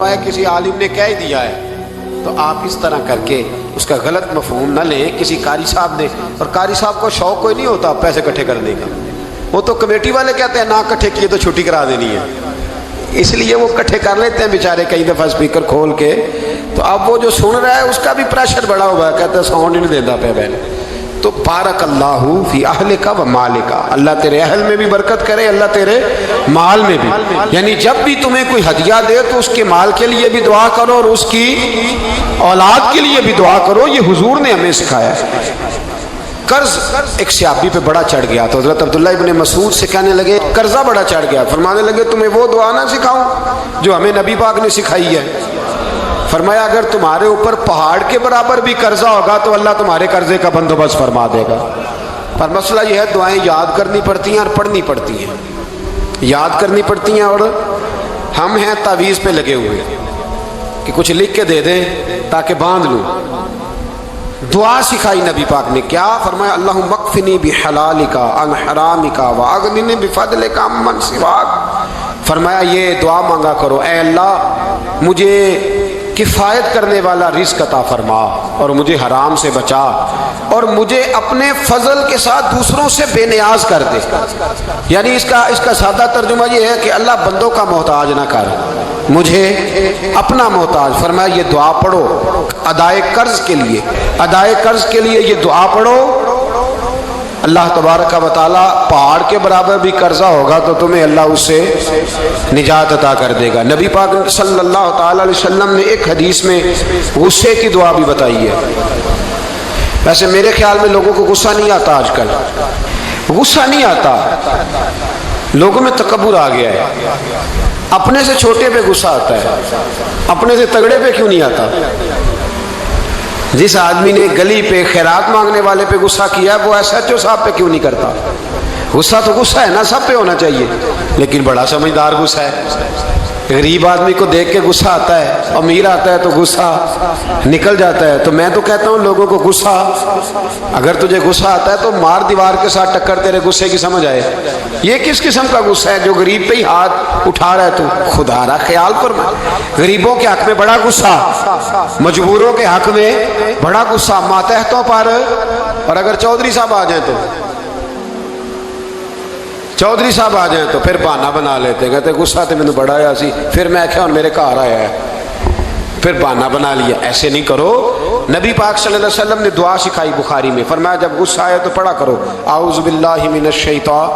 کسی عالم نے کہہ دیا ہے تو آپ اس طرح کر کے اس کا غلط مفہوم نہ لیں. کسی قاری صاحب نے، اور قاری صاحب کو شوق کوئی نہیں ہوتا پیسے اکٹھے کرنے کا، وہ تو کمیٹی والے کہتے ہیں نہ اکٹھے کیے تو چھٹی کرا دینی ہے، اس لیے وہ اکٹھے کر لیتے ہیں بیچارے کئی دفعہ اسپیکر کھول کے. تو اب وہ جو سن رہا ہے اس کا بھی پریشر بڑا ہوا ہے، کہتا ہے ساؤنڈ ہی نہیں دیتا پہ بہن. تو بارک اللہ فی اہلک و مالک، اللہ تیرے اہل میں بھی برکت کرے، اللہ تیرے مال میں بھی. یعنی جب بھی تمہیں کوئی ہدیہ دے تو اس کے مال کے لیے بھی دعا کرو اور اس کی اولاد کے لیے بھی دعا کرو. یہ حضور نے ہمیں سکھایا ہے. قرض ایک صحابی پہ بڑا چڑھ گیا تو حضرت عبداللہ ابن مسعود سے کہنے لگے قرضہ بڑا چڑھ گیا. فرمانے لگے تمہیں وہ دعا نہ سکھاؤں جو ہمیں نبی پاک نے سکھائی ہے. فرمایا اگر تمہارے اوپر پہاڑ کے برابر بھی قرضہ ہوگا تو اللہ تمہارے قرضے کا بندوبست فرما دے گا. پر مسئلہ یہ ہے دعائیں یاد کرنی پڑتی ہیں اور پڑھنی پڑتی ہیں. یاد کرنی پڑتی ہیں اور ہم ہیں تعویذ پہ لگے ہوئے کہ کچھ لکھ کے دے دیں تاکہ باندھ لوں. دعا سکھائی نبی پاک نے کیا فرمایا؟ اللہم اکفنی بحلالک عن حرامک واغننی بفضلک عمن سواک. فرمایا یہ دعا مانگا کرو، اے اللہ مجھے کفایت کرنے والا رزق عطا فرما اور مجھے حرام سے بچا، اور مجھے اپنے فضل کے ساتھ دوسروں سے بے نیاز کر دے. یعنی اس کا سادہ ترجمہ یہ ہے کہ اللہ بندوں کا محتاج نہ کر، مجھے اپنا محتاج. فرمایا یہ دعا پڑھو ادائے قرض کے لیے، ادائے قرض کے لیے یہ دعا پڑھو. اللہ تبارک و تعالی پہاڑ کے برابر بھی قرضہ ہوگا تو تمہیں اللہ اس سے نجات عطا کر دے گا. نبی پاک صلی اللہ تعالی علیہ وسلم نے ایک حدیث میں غصے کی دعا بھی بتائی ہے. ویسے میرے خیال میں لوگوں کو غصہ نہیں آتا، آج کل غصہ نہیں آتا، لوگوں میں تکبر آ گیا ہے. اپنے سے چھوٹے پہ غصہ آتا ہے، اپنے سے تگڑے پہ کیوں نہیں آتا؟ جس آدمی نے گلی پہ خیرات مانگنے والے پہ غصہ کیا وہ ایس ایچ او صاحب پہ کیوں نہیں کرتا؟ غصہ تو غصہ ہے نا، سب پہ ہونا چاہیے، لیکن بڑا سمجھدار غصہ ہے. غریب آدمی کو دیکھ کے غصہ آتا ہے، امیر آتا ہے تو غصہ نکل جاتا ہے. تو میں تو کہتا ہوں لوگوں کو غصہ، اگر تجھے غصہ آتا ہے تو مار دیوار کے ساتھ ٹکر تیرے غصے کی سمجھ آئے. یہ کس قسم کا غصہ ہے جو غریب پہ ہی ہاتھ اٹھا رہا ہے؟ تو خدا را خیال فرما. غریبوں کے حق میں بڑا غصہ، مجبوروں کے حق میں بڑا غصہ، ماتحتوں پر. اور اگر چودھری صاحب آ جائیں تو چودھری صاحب آ جائیں تو پھر بہانہ بنا لیتے، کہتے غصہ تو میں نے بڑا آیا سی، پھر میں کیا میرے گھر آیا ہے، پھر بہانہ بنا لیا. ایسے نہیں کرو. نبی پاک صلی اللہ علیہ وسلم نے دعا سکھائی بخاری میں، فرمایا جب غصہ آئے تو پڑھا کرو اعوذ باللہ من الشیطان.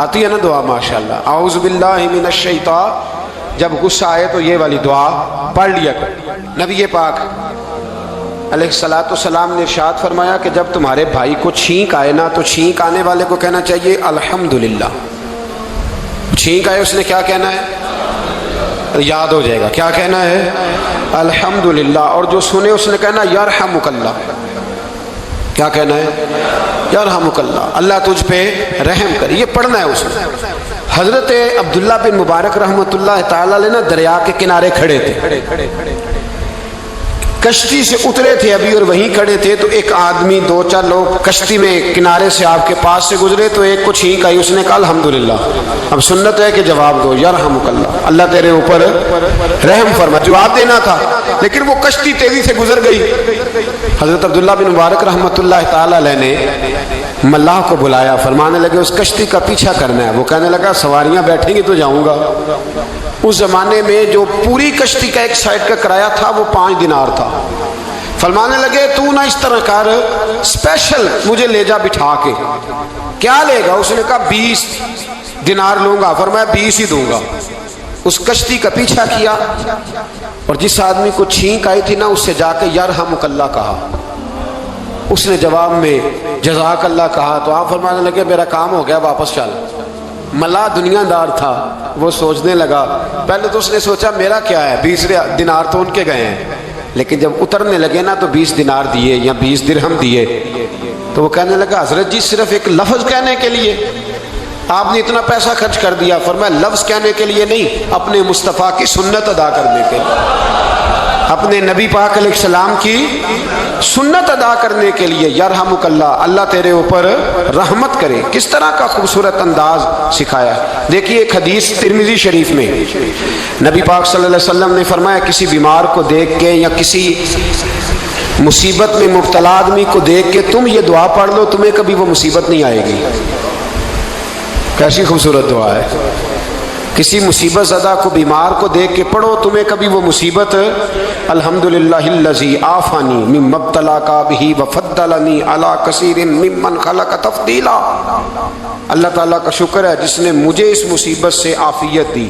آتی ہے نا دعا ماشاءاللہ، اعوذ باللہ من الشیطان. جب غصہ آئے تو یہ والی دعا پڑھ لیا کرو. نبی پاک علیہ الصلوۃ والسلام نے ارشاد فرمایا کہ جب تمہارے بھائی کو چھینک آئے نا تو چھینک آنے والے کو کہنا چاہیے الحمدللہ. چھینک آئے اس نے کیا کہنا ہے؟ یاد ہو جائے گا کیا کہنا ہے؟ الحمدللہ. اور جو سنے اس نے کہنا یرحمک اللہ. کیا کہنا ہے؟ یرحمک اللہ، اللہ تجھ پہ رحم کرے. یہ پڑھنا ہے اس نے. حضرت عبداللہ بن مبارک رحمۃ اللہ تعالی علیہ نا دریا کے کنارے کھڑے تھے، کشتی سے اترے تھے ابھی اور وہیں کھڑے تھے. تو ایک آدمی، دو چار لوگ کشتی میں کنارے سے آپ کے پاس سے گزرے تو ایک کو چھینک آئی، اس نے کہا الحمدللہ. اب سنت ہے کہ جواب دو یرحمک اللہ، اللہ تیرے اوپر رحم فرما. جواب دینا تھا لیکن وہ کشتی تیزی سے گزر گئی. حضرت عبداللہ بن مبارک رحمۃ اللہ تعالی علیہ نے ملاح کو بلایا، فرمانے لگے اس کشتی کا پیچھا کرنا ہے. وہ کہنے لگا سواریاں بیٹھیں گی تو جاؤں گا. اس زمانے میں جو پوری کشتی کا ایک سائڈ کا کرایہ تھا وہ 5 دینار تھا. فرمانے لگے تو نہ اس طرح کر، اسپیشل مجھے لے جا بٹھا کے. کیا لے گا؟ اس نے کہا 20 دینار لوں گا. فرمایا 20 ہی دوں گا. اس کشتی کا پیچھا کیا اور جس آدمی کو چھینک آئی تھی نا اس سے جا کے یرحمک اللہ کہا. اس نے جواب میں جزاک اللہ کہا. تو آپ فرمانے لگے میرا کام ہو گیا، واپس چل. ملا دنیا دار تھا، وہ سوچنے لگا. پہلے تو اس نے سوچا میرا کیا ہے، 20 دینار تو ان کے گئے ہیں. لیکن جب اترنے لگے نا تو 20 دینار دیے یا 20 درہم دیے. تو وہ کہنے لگا حضرت جی صرف ایک لفظ کہنے کے لیے آپ نے اتنا پیسہ خرچ کر دیا. فرمایا لفظ کہنے کے لیے نہیں، اپنے مصطفیٰ کی سنت ادا کرنے کے لیے، اپنے نبی پاک علیہ السلام کی سنت ادا کرنے کے لیے یرحمک اللہ، اللہ تیرے اوپر رحمت کرے، کس طرح کا خوبصورت انداز سکھایا ہے۔ دیکھیے ایک حدیث ترمذی شریف میں نبی پاک صلی اللہ علیہ وسلم نے فرمایا کسی بیمار کو دیکھ کے یا کسی مصیبت میں مبتلا آدمی کو دیکھ کے تم یہ دعا پڑھ لو، تمہیں کبھی وہ مصیبت نہیں آئے گی۔ کیسی خوبصورت دعا ہے، کسی مصیبت زدہ کو بیمار کو دیکھ کے پڑھو، تمہیں کبھی وہ مصیبت الحمدللہ الذی عافانی مما ابتلاک بہ وفضلنی علی کثیر ممن خلق تفضیلا۔ اللہ تعالیٰ کا شکر ہے جس نے مجھے اس مصیبت سے عافیت دی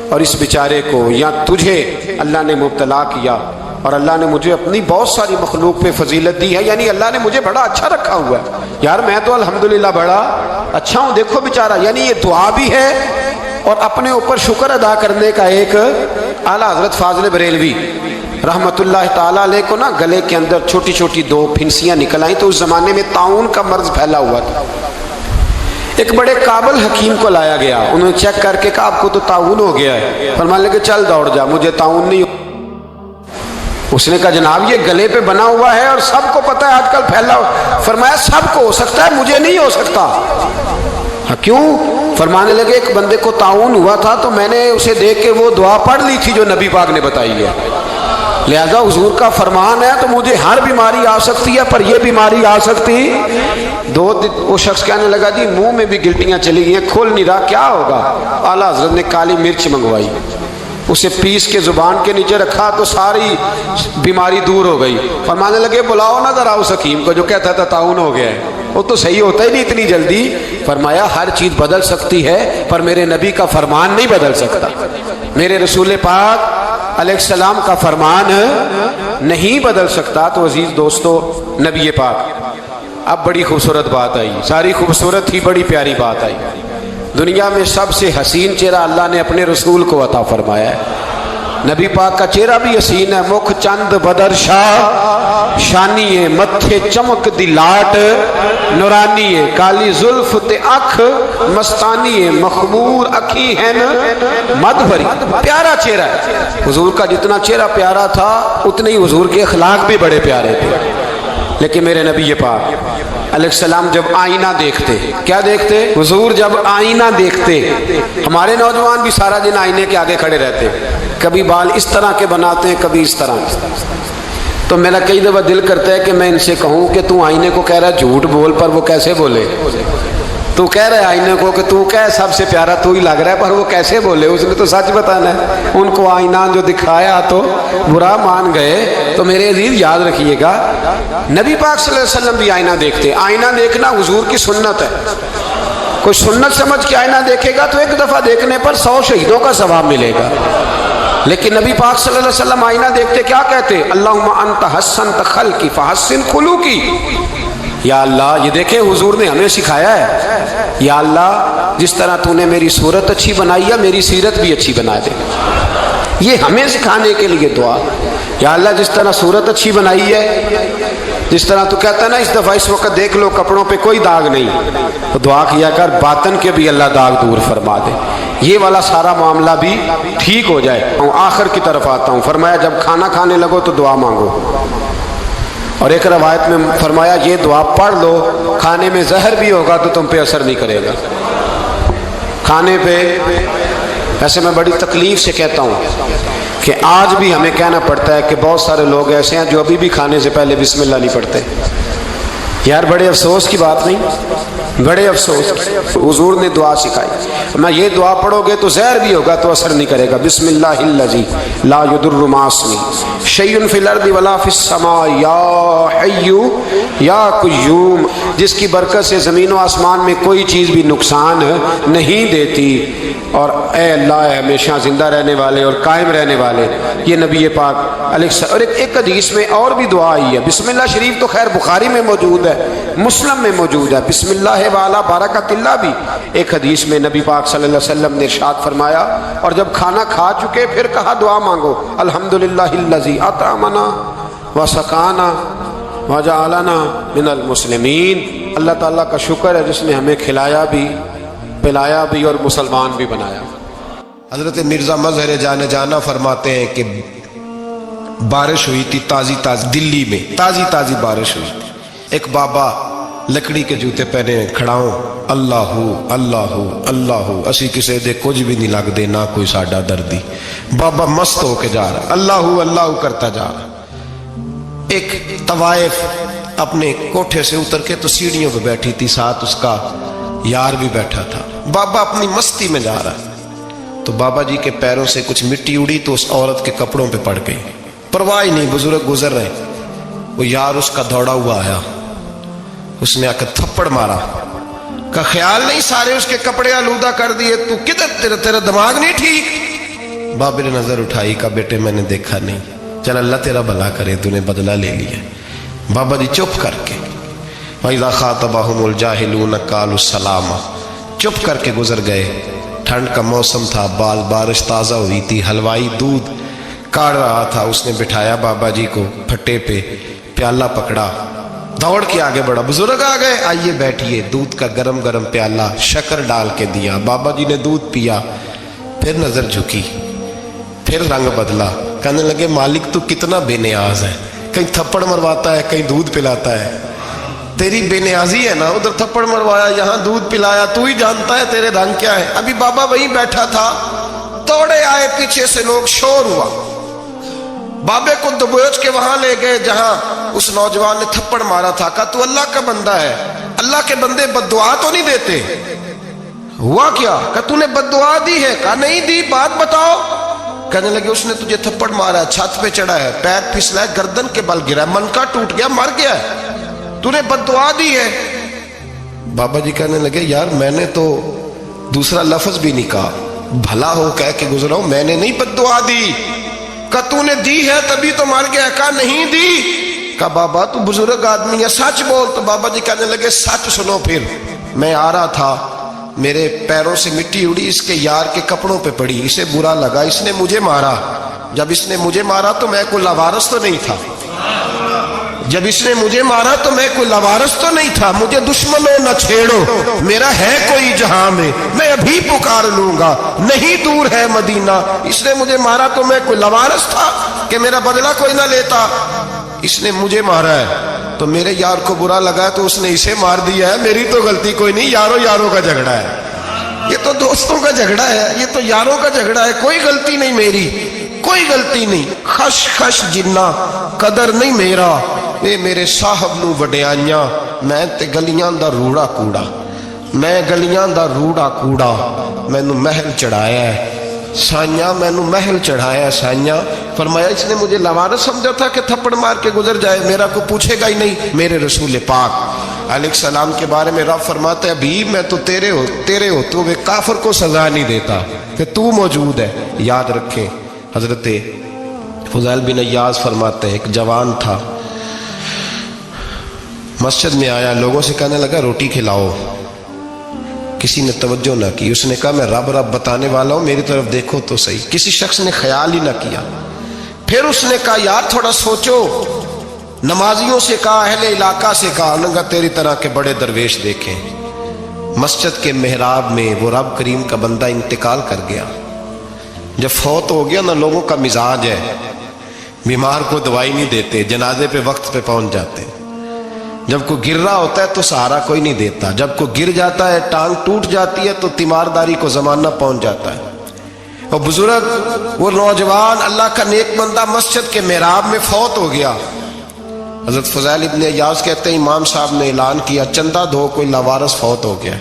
اور اس بیچارے کو یا تجھے اللہ نے مبتلا کیا، اور اللہ نے مجھے اپنی بہت ساری مخلوق پہ فضیلت دی ہے، یعنی اللہ نے مجھے بڑا اچھا رکھا ہوا ہے یار، میں تو الحمدللہ بڑا اچھا ہوں، دیکھو بیچارہ۔ یعنی یہ دعا بھی ہے اور اپنے اوپر شکر ادا کرنے کا ایک اعلیٰ حضرت فاضل بریلوی رحمت اللہ تعالیٰ علیہ کو نا گلے کے اندر چھوٹی چھوٹی 2 پھنسیاں نکل آئیں، تو اس زمانے میں طاعون کا مرض پھیلا ہوا تھا۔ ایک بڑے قابل حکیم کو لایا گیا، انہوں نے چیک کر کے کہا آپ کو تو طاعون ہو گیا ہے، فرمانے لگے چل دوڑ جا، مجھے طاعون نہیں ہو۔ اس نے کہا جناب یہ گلے پہ بنا ہوا ہے اور سب کو پتہ ہے آج کل پھیلا ہوا۔ فرمایا سب کو ہو سکتا ہے، مجھے نہیں ہو سکتا۔ کیوں؟ فرمانے لگے ایک بندے کو طاعون ہوا تھا تو میں نے اسے دیکھ کے وہ دعا پڑھ لی تھی جو نبی پاک نے بتائی ہے، لہذا حضور کا فرمان ہے تو مجھے ہر بیماری آ سکتی ہے پر یہ بیماری آ سکتی۔ وہ شخص کہنے لگا جی منہ میں بھی گلٹیاں چلی گئی ہیں، کھول نہیں رہا، کیا ہوگا؟ اعلیٰ حضرت نے کالی مرچ منگوائی، اسے پیس کے زبان کے نیچے رکھا تو ساری بیماری دور ہو گئی۔ فرمانے لگے بلاؤ نہ ذرا اس حکیم کو جو کہتا تھا طاعون ہو گیا ہے، وہ تو صحیح ہوتا ہی نہیں اتنی جلدی۔ فرمایا ہر چیز بدل سکتی ہے پر میرے نبی کا فرمان نہیں بدل سکتا، میرے رسول پاک علیہ السلام کا فرمان نہیں بدل سکتا۔ تو عزیز دوستو نبی پاک اب بڑی خوبصورت بات آئی، ساری خوبصورت تھی، بڑی پیاری بات آئی۔ دنیا میں سب سے حسین چہرہ اللہ نے اپنے رسول کو عطا فرمایا ہے۔ نبی پاک کا چہرہ بھی حسین ہے، مکھ چند بدر شاہ شانی ہے، متھے چمک دی لاٹ نورانی ہے، کالی زلف تے اکھ مستانی ہے، مخمور اکھی ہیں مد بھری۔ پیارا چہرہ ہے حضور کا، جتنا چہرہ پیارا تھا اتنے ہی حضور کے اخلاق بھی بڑے پیارے تھے۔ لیکن میرے نبی پاک علیہ السلام جب آئینہ دیکھتے، کیا دیکھتے؟ حضور جب آئینہ دیکھتے، ہمارے نوجوان بھی سارا دن آئینے کے آگے کھڑے رہتے، کبھی بال اس طرح کے بناتے ہیں کبھی اس طرح۔ تو میرا کئی دفعہ دل کرتا ہے کہ میں ان سے کہوں کہ تو آئینے کو کہہ رہا ہے جھوٹ بول، پر وہ کیسے بولے؟ تو کہہ رہے آئینے کو کہ تو کہہ سب سے پیارا تو ہی لگ رہا ہے، پر وہ کیسے بولے؟ اس نے تو سچ بتانا ہے۔ ان کو آئینہ جو دکھایا تو برا مان گئے۔ تو میرے عزیز یاد رکھیے گا نبی پاک صلی اللہ علیہ وسلم بھی آئینہ دیکھتے، آئینہ دیکھنا حضور کی سنت ہے۔ کوئی سنت سمجھ کے آئینہ دیکھے گا تو ایک دفعہ دیکھنے پر 100 شہیدوں کا ثواب ملے گا، لیکن نبی پاک صلی اللہ علیہ وسلم آئینہ دیکھتے کیا کہتے؟ اللہم انت حسنت خلقی فحسن خلوقی۔ یا اللہ، یہ دیکھیں حضور نے ہمیں سکھایا ہے، یا اللہ جس طرح تو نے میری صورت اچھی بنائی ہے میری سیرت بھی اچھی بنا دے۔ یہ ہمیں سکھانے کے لیے دعا، یا اللہ جس طرح صورت اچھی بنائی ہے، جس طرح تو کہتا ہے نا اس دفعہ اس وقت دیکھ لو کپڑوں پہ کوئی داغ نہیں، تو دعا کیا کر باطن کے بھی اللہ داغ دور فرما دے، یہ والا سارا معاملہ بھی ٹھیک ہو جائے۔ آخر کی طرف آتا ہوں، فرمایا جب کھانا کھانے لگو تو دعا مانگو، اور ایک روایت میں فرمایا یہ دعا پڑھ لو، کھانے میں زہر بھی ہوگا تو تم پہ اثر نہیں کرے گا۔ کھانے پہ ایسے میں بڑی تکلیف سے کہتا ہوں کہ آج بھی ہمیں کہنا پڑتا ہے کہ بہت سارے لوگ ایسے ہیں جو ابھی بھی کھانے سے پہلے بسم اللہ نہیں پڑھتے۔ یار بڑے افسوس کی بات نہیں، بڑے افسوس کی۔ حضور نے دعا سکھائی، میں یہ دعا پڑھو گے تو زہر بھی ہوگا تو اثر نہیں کرے گا۔ بسم اللہ الذی لا یضر مع اسمہ شیء فی الارض ولا فی السماء یا حی یا قیوم، جس کی برکت سے زمین و آسمان میں کوئی چیز بھی نقصان نہیں دیتی، اور اے اللہ ہمیشہ زندہ رہنے والے اور قائم رہنے والے۔ یہ نبی پاک علیہ السلام۔ اور ایک حدیث میں اور بھی دعا آئی ہے، بسم اللہ شریف تو خیر بخاری میں موجود ہے، مسلم میں موجود ہے، بسم اللہ والا برکت اللہ بھی ایک حدیث میں نبی پاک صلی اللہ علیہ وسلم نے ارشاد فرمایا۔ اور جب کھانا کھا چکے پھر کہا دعا مانگو، الحمدللہ الذی اطعمنا وسقانا وجعلنا من المسلمین۔ اللہ تعالیٰ کا شکر ہے جس نے ہمیں کھلایا بھی پلایا بھی اور مسلمان بھی بنایا۔ حضرت مرزا مظہر جان جانا فرماتے ہیں کہ بارش ہوئی تھی تازی تازی، دلی میں تازی تازی بارش ہوئی تھی. ایک بابا لکڑی کے جوتے پہنے کھڑا ہوں، اللہ اللہ اللہ، اسی کسے دے کچھ بھی نہیں لگ دے، نہ کوئی ساڈا دردی. بابا مست ہو کے جا رہا، اللہ اللہ کرتا جا رہا. ایک طوائف اپنے کوٹھے سے اتر کے تو سیڑھیوں پہ بیٹھی تھی، ساتھ اس کا یار بھی بیٹھا تھا. بابا اپنی مستی میں جا رہا تو بابا جی کے پیروں سے کچھ مٹی اڑی تو اس عورت کے کپڑوں پہ پڑ گئی. پرواہ نہیں، بزرگ گزر رہے. وہ یار اس کا دوڑا ہوا آیا، اس نے آ کر تھپڑ مارا. کا خیال نہیں سارے اس کے کپڑے آلودہ کر دیے، تو کدھر تیرا دماغ نہیں ٹھیک؟ بابے نے نظر اٹھائی، کہا بیٹے میں نے دیکھا نہیں، چل اللہ تیرا بھلا کرے، تو نے بدلہ لے لیا. بابا جی چپ کر کے وَإِذَا خَاطَبَهُمُ الْجَاهِلُونَ قَالُوا السَّلَامَ، چپ کر کے گزر گئے. ٹھنڈ کا موسم تھا، بارش تازہ ہوئی تھی، حلوائی دودھ کاڑ رہا تھا. اس نے بٹھایا بابا جی کو پھٹے پہ، پیالہ پکڑا، دوڑ کے آگے بڑھا. بزرگ آ گئے، آئیے بیٹھیے. دودھ کا گرم گرم پیالہ شکر ڈال کے دیا. بابا جی نے دودھ پیا، پھر نظر جھکی، پھر رنگ بدلا. کہنے لگے مالک تو کتنا بے نیاز ہے، کہیں تھپڑ مرواتا ہے، کہیں دودھ پلاتا ہے. تیری بے نیازی ہے نا، ادھر تھپڑ مروایا، یہاں دودھ پلایا، تو ہی جانتا ہے تیرے رنگ کیا ہے. ابھی بابا وہیں بیٹھا تھا، دوڑے آئے پیچھے سے لوگ، شور ہوا. بابے کو دبوچ کے وہاں لے گئے جہاں اس نوجوان نے تھپڑ مارا تھا. کہا تو اللہ کا بندہ ہے، اللہ کے بندے بد دعا تو نہیں دیتے. ہوا کیا؟ کہا تو نے بد دعا دی ہے؟ کہا نہیں دی، بات بتاؤ. کہنے لگے اس نے تجھے تھپڑ مارا ہے، چھت پہ چڑھا ہے، پیر پھسلا ہے، گردن کے بل گرا، من کا ٹوٹ گیا، مر گیا ہے، تو نے بد دعا دی ہے. بابا جی کہنے لگے یار میں نے تو دوسرا لفظ بھی نہیں کہا، بھلا ہو کہہ کے گزرا ہوں، میں نے نہیں بد دعا دی. کہا تو نے دی ہے تبھی تو مر گیا. کہا نہیں دی. کہا بابا تو بزرگ آدمی ہے، سچ بول. تو بابا جی کہنے لگے سچ سنو. پھر میں آ رہا تھا، میرے پیروں سے مٹی اڑی، اس کے یار کے کپڑوں پہ پڑی، اسے برا لگا، اس نے مجھے مارا. جب اس نے مجھے مارا تو میں کوئی لاوارث تو نہیں تھا، جب اس نے مجھے مارا تو میں کوئی لاوارث تو نہیں تھا. مجھے دشمنوں نہ چھیڑو، میرا ہے کوئی جہاں میں ابھی پکار لوں گا، نہیں دور ہے مدینہ. اس نے مجھے مارا تو میں کوئی لاوارث تھا کہ میرا بدلہ کوئی نہ لیتا. اس نے مجھے مارا ہے تو میرے یار کو برا لگا ہے تو اس نے اسے مار دیا ہے، میری تو غلطی کوئی نہیں. یاروں کا جھگڑا ہے، یہ تو دوستوں کا جھگڑا ہے، یہ تو یاروں کا جھگڑا ہے، کوئی غلطی نہیں میری، کوئی غلطی نہیں. خش خش جنہ قدر نہیں میرا، اے میرے صاحب نو وڈیائیاں، میں تے گلیاں دا روڑا کوڑا، میں گلیاں دا روڑا کوڑا. میں نو محل چڑھایا ہے سائیاں، میں نو محل چڑھایا ہے سائیاں. فرمایا اس نے مجھے لاوارث سمجھا تھا کہ تھپڑ مار کے گزر جائے، میرا کو پوچھے گا ہی نہیں. میرے رسول پاک علیہ السلام کے بارے میں رب فرماتا ہے ابھی میں تو تیرے ہو تو وہ کافر کو سزا نہیں دیتا کہ تو موجود ہے. یاد رکھیں حضرت فضیل بن عیاض فرماتے ہیں ایک جوان تھا، مسجد میں آیا، لوگوں سے کہنے لگا روٹی کھلاؤ. کسی نے توجہ نہ کی. اس نے کہا میں رب بتانے والا ہوں، میری طرف دیکھو تو صحیح. کسی شخص نے خیال ہی نہ کیا. پھر اس نے کہا یار تھوڑا سوچو. نمازیوں سے کہا، اہل علاقہ سے کہا، انہوں نے کہا تیری طرح کے بڑے درویش دیکھیں. مسجد کے محراب میں وہ رب کریم کا بندہ انتقال کر گیا. جب فوت ہو گیا نا، لوگوں کا مزاج ہے بیمار کو دوائی نہیں دیتے، جنازے پہ وقت پہ پہنچ جاتے. جب کوئی گر رہا ہوتا ہے تو سہارا کوئی نہیں دیتا، جب کوئی گر جاتا ہے ٹانگ ٹوٹ جاتی ہے تو تیمارداری کو زمانہ پہنچ جاتا ہے. اور بزرگ وہ نوجوان اللہ کا نیک بندہ مسجد کے محراب میں فوت ہو گیا. حضرت فضیل ابن عیاض کہتے ہیں امام صاحب نے اعلان کیا چندہ دو، کوئی لاوارث فوت ہو گیا،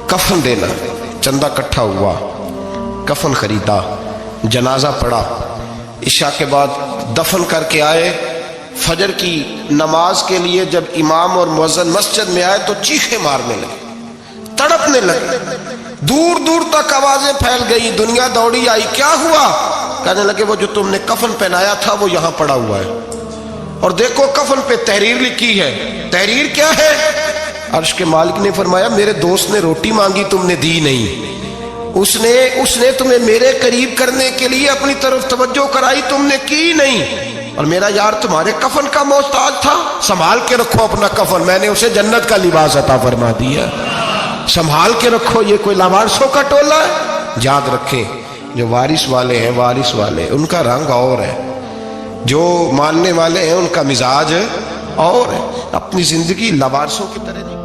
کفن دینا. چندہ اکٹھا ہوا، کفن خریدا، جنازہ پڑھا. عشاء کے بعد دفن کر کے آئے. فجر کی نماز کے لیے جب امام اور مؤذن مسجد میں آئے تو چیخیں مارنے لگے، تڑپنے لگے، دور دور تک آوازیں پھیل گئی. دنیا دوڑی آئی، کیا ہوا؟ کہنے لگے وہ جو تم نے کفن پہنایا تھا وہ یہاں پڑا ہوا ہے، اور دیکھو کفن پہ تحریر لکھی ہے. تحریر کیا ہے؟ عرش کے مالک نے فرمایا میرے دوست نے روٹی مانگی تم نے دی نہیں، اس نے تمہیں میرے قریب کرنے کے لیے اپنی طرف توجہ کرائی، تم نے کی نہیں. اور میرا یار تمہارے کفن کا محتاج تھا، سنبھال کے رکھو اپنا کفن، میں نے اسے جنت کا لباس عطا فرما دیا، سنبھال کے رکھو. یہ کوئی لاوارثوں کا ٹولہ ہے؟ یاد رکھیں جو وارث والے ہیں، وارث والے ان کا رنگ اور ہے. جو ماننے والے ہیں ان کا مزاج اور ہے، اپنی زندگی لوارسوں کی طرح نہیں